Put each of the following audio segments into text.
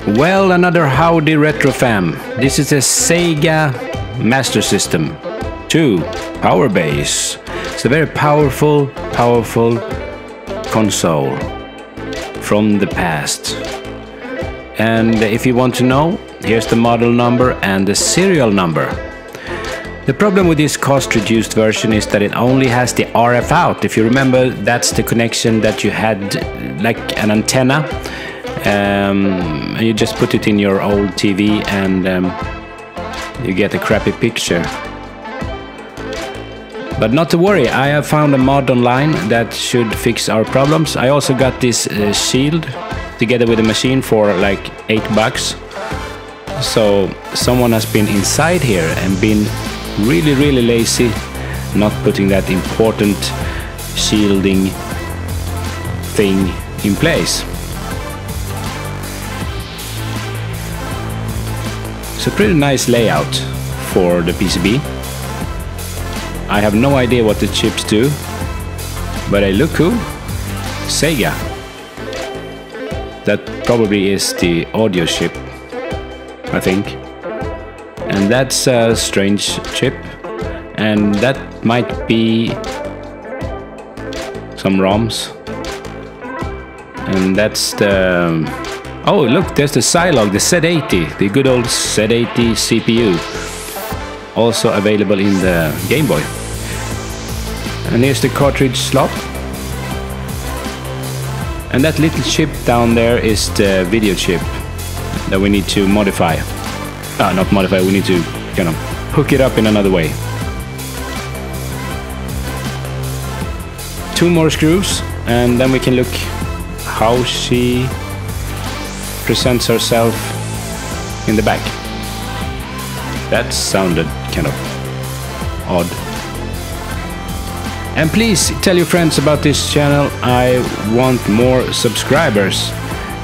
Well, another howdy RETROFAM. This is a Sega Master System 2 Power Base. It's a very powerful console from the past. And if you want to know, here's the model number and the serial number. The problem with this cost-reduced version is that it only has the RF out. If you remember, that's the connection that you had like an antenna. You just put it in your old TV and you get a crappy picture. But not to worry, I have found a mod online that should fix our problems. I also got this shield together with the machine for like $8. So someone has been inside here and been really lazy, not putting that important shielding thing in place. It's a pretty nice layout for the PCB. I have no idea what the chips do, but they look cool. Sega. That probably is the audio chip, I think. And that's a strange chip. And that might be some ROMs. And that's the... Oh, look, there's the Zilog, the Z80, the good old Z80 CPU. Also available in the Game Boy. And here's the cartridge slot. And that little chip down there is the video chip that we need to modify. Not modify, we need to kind of hook it up in another way. 2 more screws, and then we can look how she presents herself in the back. That sounded kind of odd. And please tell your friends about this channel. I want more subscribers.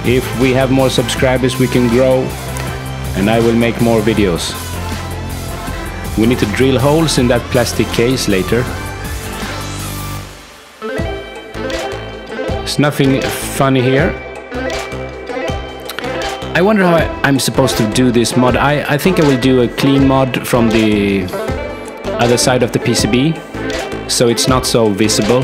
If we have more subscribers, we can grow and I will make more videos. We need to drill holes in that plastic case later. There's nothing funny here. I wonder how I'm supposed to do this mod. I think I will do a clean mod from the other side of the PCB, so it's not so visible.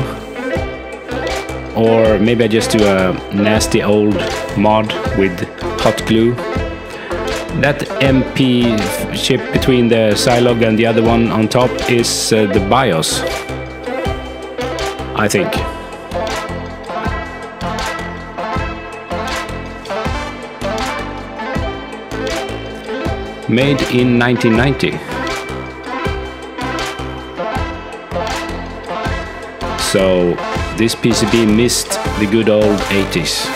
Or maybe I just do a nasty old mod with hot glue. That MP chip between the Zilog and the other one on top is the BIOS, I think. Made in 1990. So this PCB missed the good old 80s.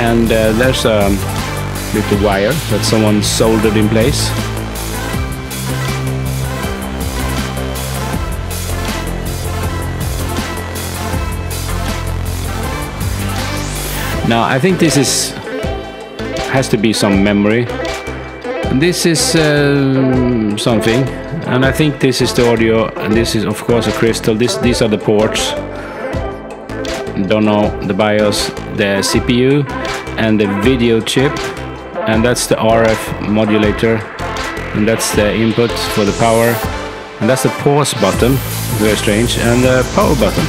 And there's a little wire that someone soldered in place. Now I think this has to be some memory. This is something, and I think this is the audio, and this is of course a crystal. These are the ports. Don't know, the BIOS, the CPU, and the video chip, and that's the RF modulator, and that's the input for the power, and that's the pause button, very strange, and the power button.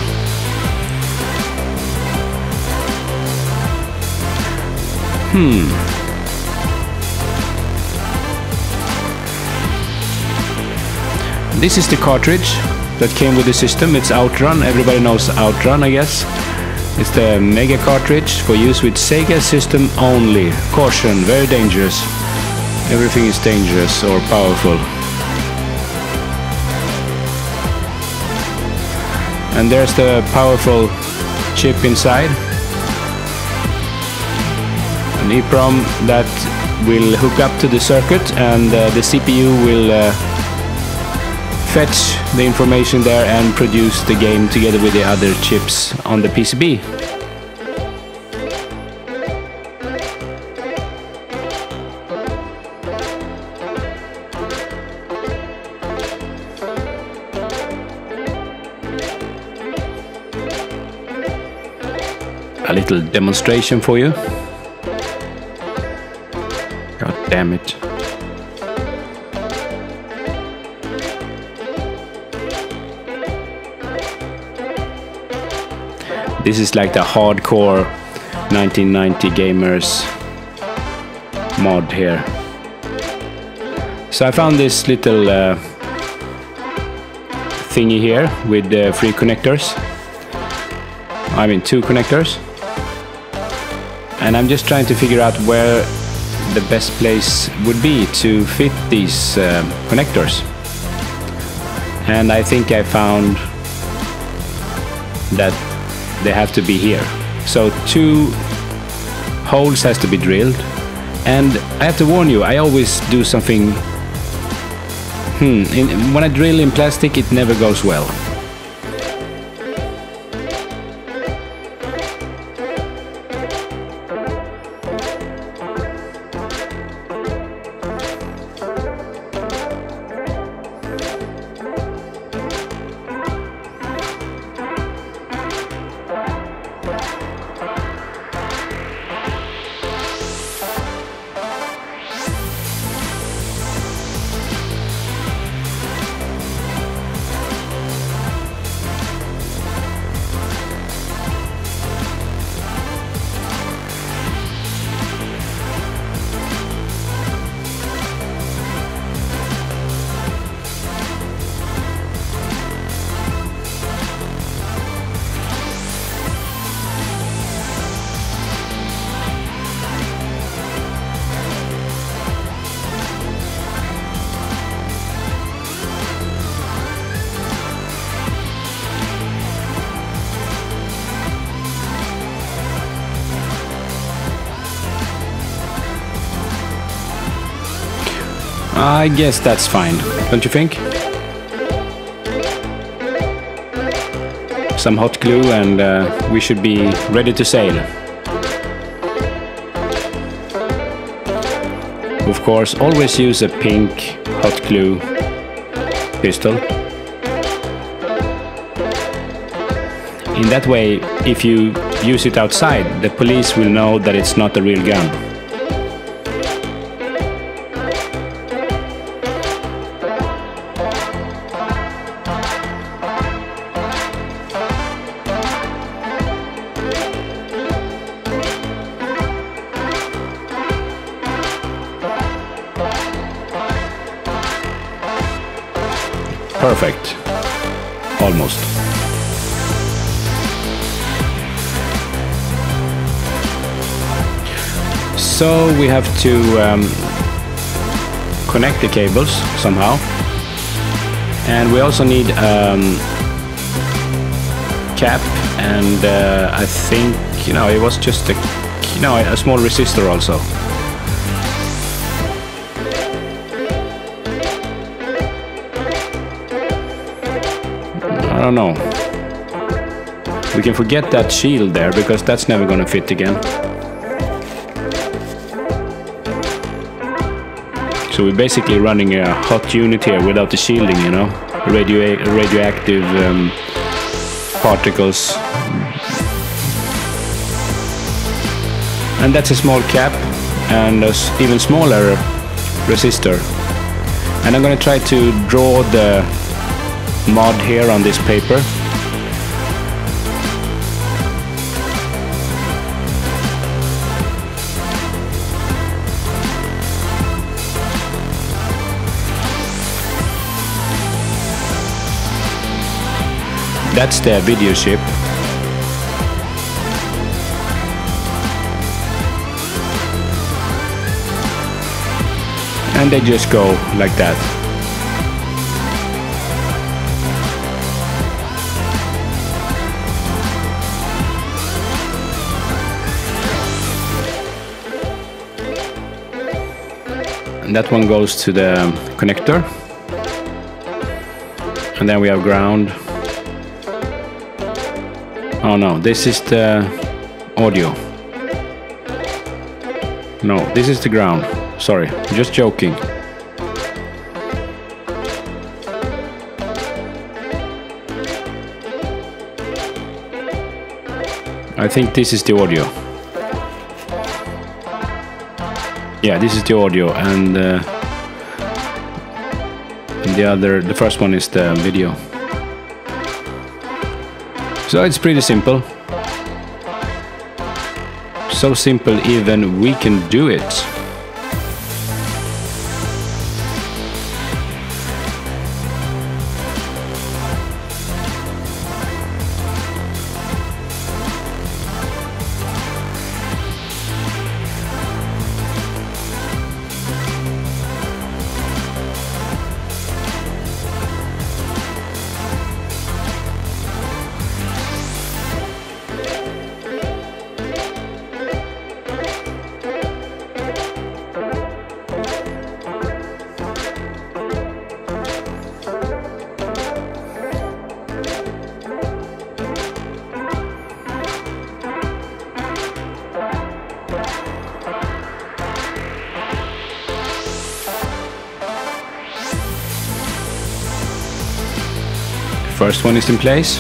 This is the cartridge that came with the system. It's Outrun. Everybody knows Outrun, I guess. It's the Mega cartridge for use with Sega system only. Caution, very dangerous. Everything is dangerous or powerful. And there's the powerful chip inside. An EEPROM that will hook up to the circuit, and the CPU will fetch the information there and produce the game together with the other chips on the PCB. a little demonstration for you. God damn it. This is like the hardcore 1990 gamers mod here. So I found this little thingy here with 3 connectors. I mean 2 connectors. And I'm just trying to figure out where the best place would be to fit these connectors. And I think I found that they have to be here. So 2 holes has to be drilled. And I have to warn you, I always do something when I drill in plastic, it never goes well. I guess that's fine, don't you think? Some hot glue and we should be ready to sail. Of course, always use a pink hot glue pistol. In that way, if you use it outside, the police will know that it's not a real gun. Perfect. Almost. So we have to connect the cables somehow, and we also need cap, and I think, it was just a small resistor also. I don't know. We can forget that shield there, because that's never gonna fit again. So we're basically running a hot unit here without the shielding, radioactive particles. And that's a small cap and an even smaller resistor. And I'm gonna try to draw the mod here on this paper. That's the video chip. And they just go like that. And that one goes to the connector. And then we have ground. Oh no, this is the audio. No, this is the ground. Sorry, just joking. I think this is the audio. Yeah, this is the audio, and the first one is the video. So it's pretty simple. So simple even we can do it. First one is in place.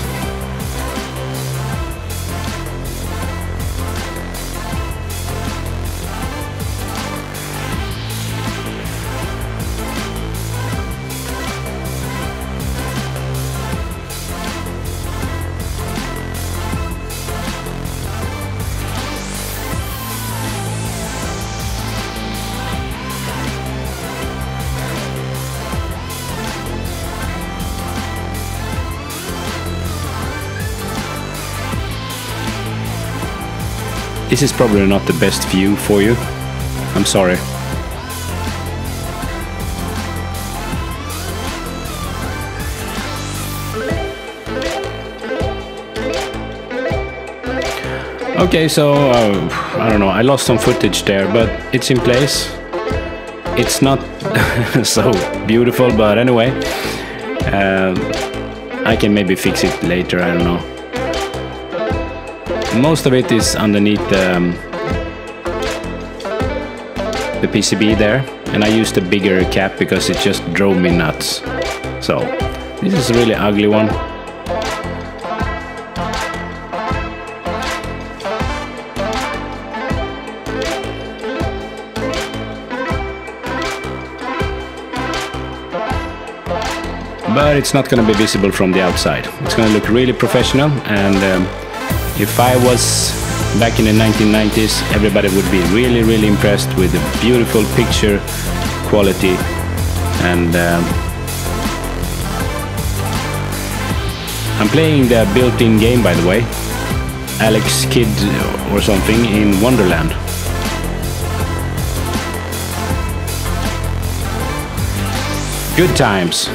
This is probably not the best view for you. I'm sorry. Okay, so I don't know, I lost some footage there, but it's in place. It's not so beautiful, but anyway, I can maybe fix it later, I don't know. Most of it is underneath the PCB there, and I used a bigger cap because it just drove me nuts. So this is a really ugly one. But it's not going to be visible from the outside. It's going to look really professional, and if I was back in the 1990s, everybody would be really, really impressed with the beautiful picture quality. And I'm playing the built-in game, by the way, Alex Kidd or something in Wonderland. Good times.